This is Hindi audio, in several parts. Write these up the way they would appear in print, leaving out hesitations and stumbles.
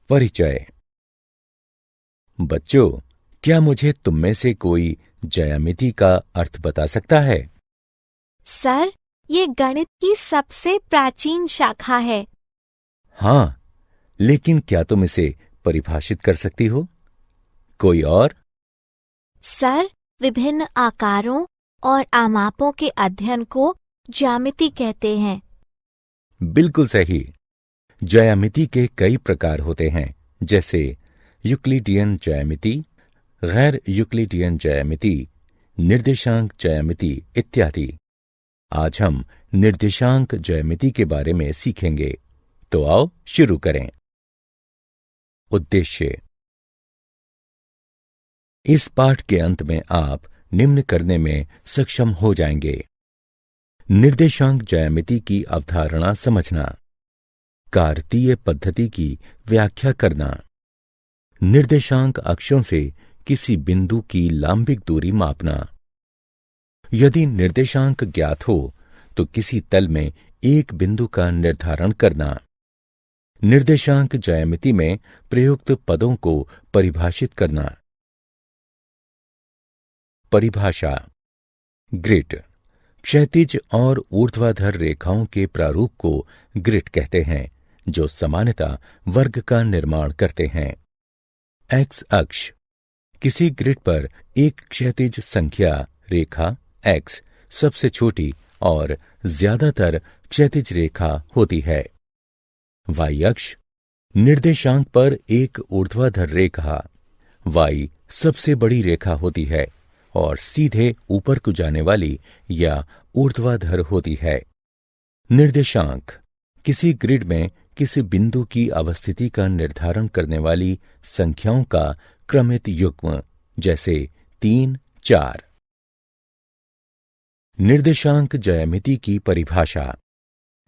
परिचय। बच्चों, क्या मुझे तुम में से कोई ज्यामिति का अर्थ बता सकता है? सर, ये गणित की सबसे प्राचीन शाखा है। हाँ, लेकिन क्या तुम इसे परिभाषित कर सकती हो? कोई और? सर, विभिन्न आकारों और आमापों के अध्ययन को ज्यामिति कहते हैं। बिल्कुल सही। ज्यामिति के कई प्रकार होते हैं, जैसे यूक्लिडियन ज्यामिति, गैर यूक्लिडियन ज्यामिति, निर्देशांक ज्यामिति इत्यादि। आज हम निर्देशांक ज्यामिति के बारे में सीखेंगे, तो आओ शुरू करें। उद्देश्य। इस पाठ के अंत में आप निम्न करने में सक्षम हो जाएंगे: निर्देशांक ज्यामिति की अवधारणा समझना, कार्तीय पद्धति की व्याख्या करना, निर्देशांक अक्षों से किसी बिंदु की लांबिक दूरी मापना। यदि निर्देशांक ज्ञात हो तो किसी तल में एक बिंदु का निर्धारण करना। निर्देशांक ज्यामिति में प्रयुक्त पदों को परिभाषित करना। परिभाषा। ग्रिड क्षैतिज और ऊर्ध्वाधर रेखाओं के प्रारूप को ग्रिड कहते हैं, जो सामान्यतः वर्ग का निर्माण करते हैं। एक्स अक्ष किसी ग्रिड पर एक क्षैतिज संख्या रेखा एक्स सबसे छोटी और ज्यादातर क्षैतिज रेखा होती है। वाई अक्ष निर्देशांक पर एक ऊर्ध्वाधर रेखा वाई सबसे बड़ी रेखा होती है और सीधे ऊपर को जाने वाली या ऊर्ध्वाधर होती है। निर्देशांक किसी ग्रिड में किसी बिंदु की अवस्थिति का निर्धारण करने वाली संख्याओं का क्रमित युग्म, जैसे 3, 4। निर्देशांक ज्यामिति की परिभाषा।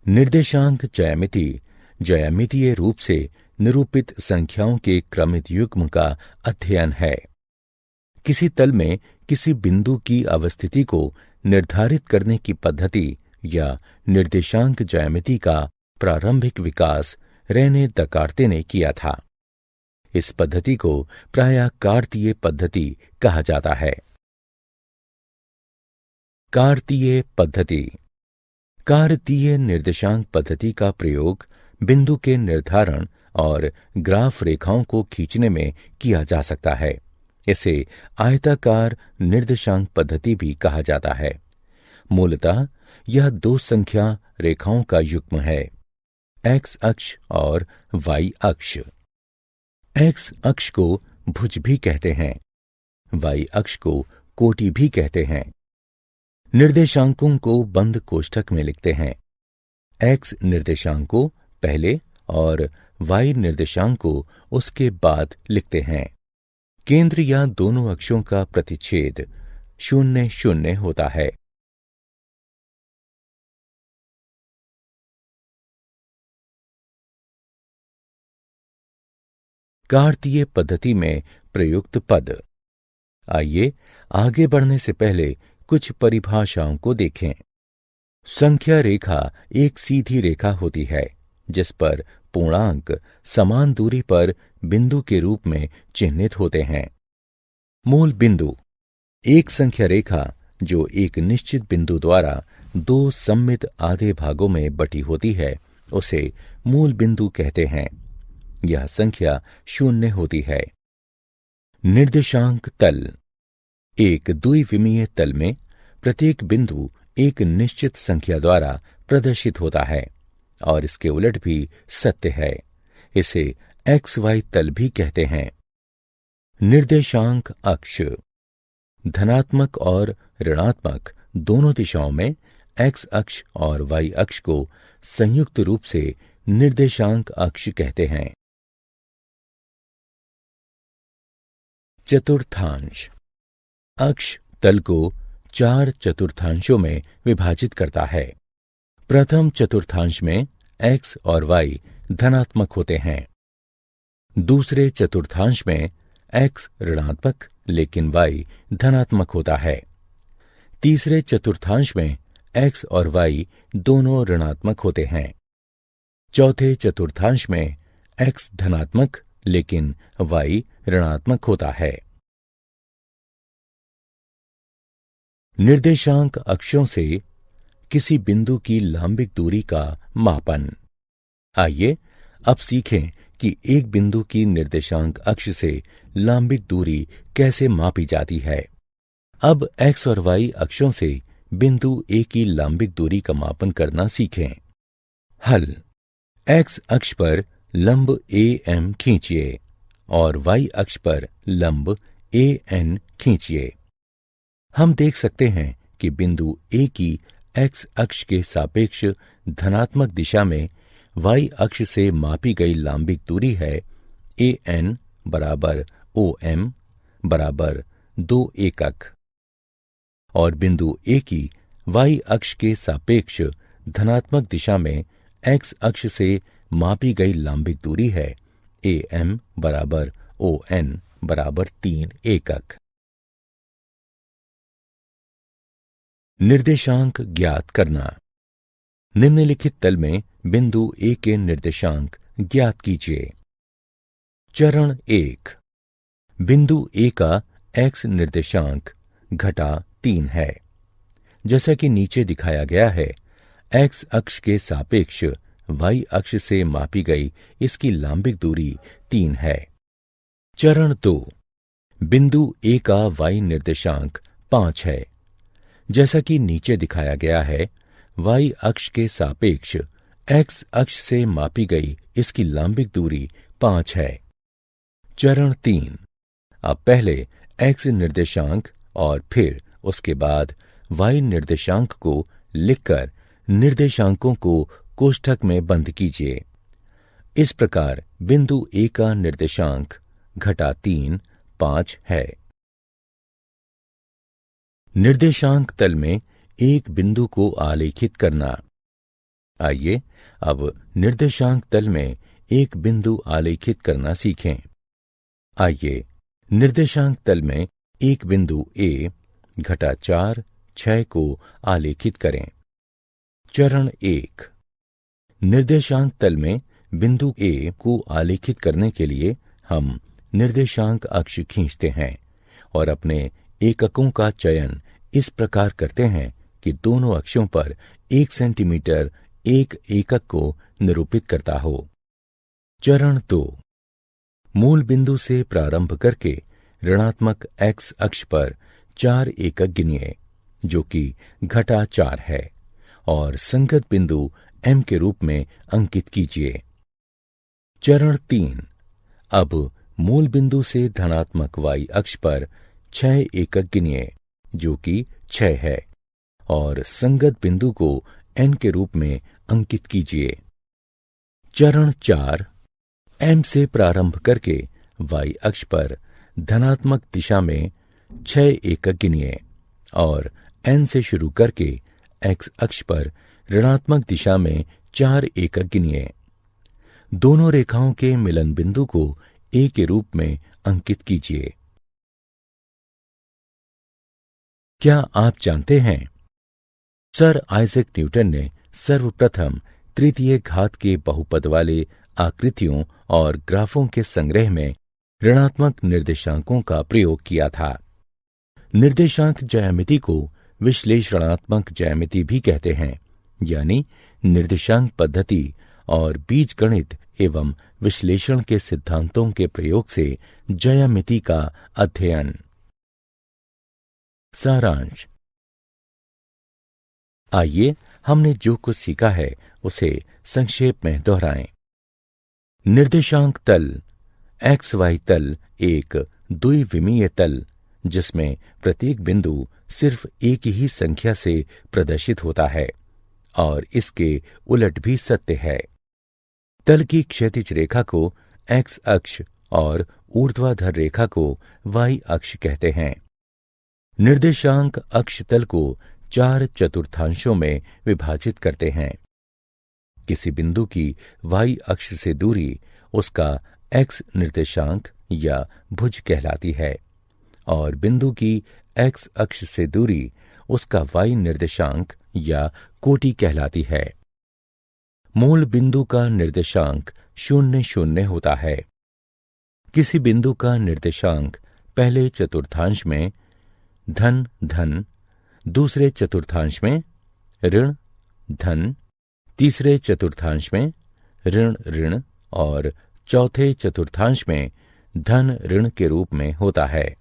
निर्देशांक ज्यामिति ज्यामितीय रूप से निरूपित संख्याओं के क्रमित युग्म का अध्ययन है। किसी तल में किसी बिंदु की अवस्थिति को निर्धारित करने की पद्धति या निर्देशांक ज्यामिति का प्रारंभिक विकास रेने दकार्ते ने किया था। इस पद्धति को प्रायः कार्तीय पद्धति कहा जाता है। कार्तीय पद्धति। कार्तीय निर्देशांक पद्धति का प्रयोग बिंदु के निर्धारण और ग्राफ रेखाओं को खींचने में किया जा सकता है। इसे आयताकार निर्देशांक पद्धति भी कहा जाता है। मूलतः यह दो संख्या रेखाओं का युग्म है, एक्स अक्ष और वाई अक्ष। एक्स अक्ष को भुज भी कहते हैं, वाई अक्ष को कोटि भी कहते हैं। निर्देशांकों को बंद कोष्ठक में लिखते हैं। एक्स निर्देशांक को पहले और वाई निर्देशांक को उसके बाद लिखते हैं। केंद्र या दोनों अक्षों का प्रतिच्छेद 0, 0 होता है। कार्तीय पद्धति में प्रयुक्त पद। आइए आगे बढ़ने से पहले कुछ परिभाषाओं को देखें। संख्या रेखा एक सीधी रेखा होती है जिस पर पूर्णांक समान दूरी पर बिंदु के रूप में चिह्नित होते हैं। मूल बिंदु एक संख्या रेखा जो एक निश्चित बिंदु द्वारा दो सममित आधे भागों में बटी होती है, उसे मूल बिंदु कहते हैं। यह संख्या 0 होती है। निर्देशांक तल एक द्विविमीय तल में प्रत्येक बिंदु एक निश्चित संख्या द्वारा प्रदर्शित होता है और इसके उलट भी सत्य है। इसे एक्स वाई तल भी कहते हैं। निर्देशांक अक्ष धनात्मक और ऋणात्मक दोनों दिशाओं में एक्स अक्ष और वाई अक्ष को संयुक्त रूप से निर्देशांक अक्ष कहते हैं। चतुर्थांश अक्ष तल को 4 चतुर्थांशों में विभाजित करता है। प्रथम चतुर्थांश में एक्स और वाई धनात्मक होते हैं। दूसरे चतुर्थांश में एक्स ऋणात्मक लेकिन वाई धनात्मक होता है। तीसरे चतुर्थांश में एक्स और वाई दोनों ऋणात्मक होते हैं। चौथे चतुर्थांश में एक्स धनात्मक लेकिन y ऋणात्मक होता है। निर्देशांक अक्षों से किसी बिंदु की लांबिक दूरी का मापन। आइए अब सीखें कि एक बिंदु की निर्देशांक अक्ष से लांबिक दूरी कैसे मापी जाती है। अब x और y अक्षों से बिंदु A की लांबिक दूरी का मापन करना सीखें। हल। x अक्ष पर लंब AM खींचिए और y अक्ष पर लंब AN खींचिए। हम देख सकते हैं कि बिंदु A की x अक्ष के सापेक्ष धनात्मक दिशा में y अक्ष से मापी गई लांबिक दूरी है AN बराबर OM बराबर 2 एकक, और बिंदु A की y अक्ष के सापेक्ष धनात्मक दिशा में x अक्ष से मापी गई लांबिक दूरी है AM बराबर ON बराबर 3 एकक। निर्देशांक ज्ञात करना। निम्नलिखित तल में बिंदु A के निर्देशांक ज्ञात कीजिए। चरण 1। बिंदु A का x निर्देशांक घटा 3 है। जैसा कि नीचे दिखाया गया है, x अक्ष के सापेक्ष y अक्ष से मापी गई इसकी लांबिक दूरी 3 है। चरण 2। बिंदु A का y निर्देशांक 5 है। जैसा कि नीचे दिखाया गया है, y अक्ष के सापेक्ष x अक्ष से मापी गई इसकी लांबिक दूरी 5 है। चरण 3। अब पहले x निर्देशांक और फिर उसके बाद y निर्देशांक को लिखकर निर्देशांकों को कोष्ठक में बंद कीजिए। इस प्रकार बिंदु A का निर्देशांक घटा 3 5 है। निर्देशांक तल में एक बिंदु को आलेखित करना। आइए अब निर्देशांक तल में एक बिंदु आलेखित करना सीखें। आइए निर्देशांक तल में एक बिंदु A घटा 4 6 को आलेखित करें। चरण 1। निर्देशांक तल में बिंदु A को आलेखित करने के लिए हम निर्देशांक अक्ष खींचते हैं और अपने एककों का चयन इस प्रकार करते हैं कि दोनों अक्षों पर 1 सेंटीमीटर एक एकक को निरूपित करता हो। चरण 2। मूल बिंदु से प्रारंभ करके ऋणात्मक x अक्ष पर 4 एकक गिनिए, जो कि घटा 4 है, और संगत बिंदु M के रूप में अंकित कीजिए। चरण 3। अब मूल बिंदु से धनात्मक y अक्ष पर 6 एकक गिनिए, जो कि 6 है, और संगत बिंदु को N के रूप में अंकित कीजिए। चरण 4। M से प्रारंभ करके y अक्ष पर धनात्मक दिशा में 6 एकक गिनिए और N से शुरू करके x अक्ष पर ऋणात्मक दिशा में 4 एकक गिनिए। दोनों रेखाओं के मिलन बिंदु को A के रूप में अंकित कीजिए। क्या आप जानते हैं, सर आइजैक न्यूटन ने सर्वप्रथम तृतीय घात के बहुपद वाले आकृतियों और ग्राफों के संग्रह में ऋणात्मक निर्देशांकों का प्रयोग किया था। निर्देशांक ज्यामिति को विश्लेषणात्मक ज्यामिति भी कहते हैं, यानी निर्देशांक पद्धति और बीजगणित एवं विश्लेषण के सिद्धांतों के प्रयोग से ज्यामिति का अध्ययन। सारांश। आइए हमने जो कुछ सीखा है उसे संक्षेप में दोहराएं। निर्देशांक तल XY तल एक द्विविमीय तल जिसमें प्रत्येक बिंदु सिर्फ एक ही संख्या से प्रदर्शित होता है और इसके उलट भी सत्य है। तल की क्षैतिज रेखा को X अक्ष और ऊर्ध्वाधर रेखा को Y अक्ष कहते हैं। निर्देशांक अक्ष तल को 4 चतुर्थांशों में विभाजित करते हैं। किसी बिंदु की y अक्ष से दूरी उसका x निर्देशांक या भुज कहलाती है और बिंदु की x अक्ष से दूरी उसका y निर्देशांक या कोटि कहलाती है। मूल बिंदु का निर्देशांक 0 0 होता है। किसी बिंदु का निर्देशांक पहले चतुर्थांश में धन धन, दूसरे चतुर्थांश में ऋण धन, तीसरे चतुर्थांश में ऋण ऋण और चौथे चतुर्थांश में धन ऋण के रूप में होता है।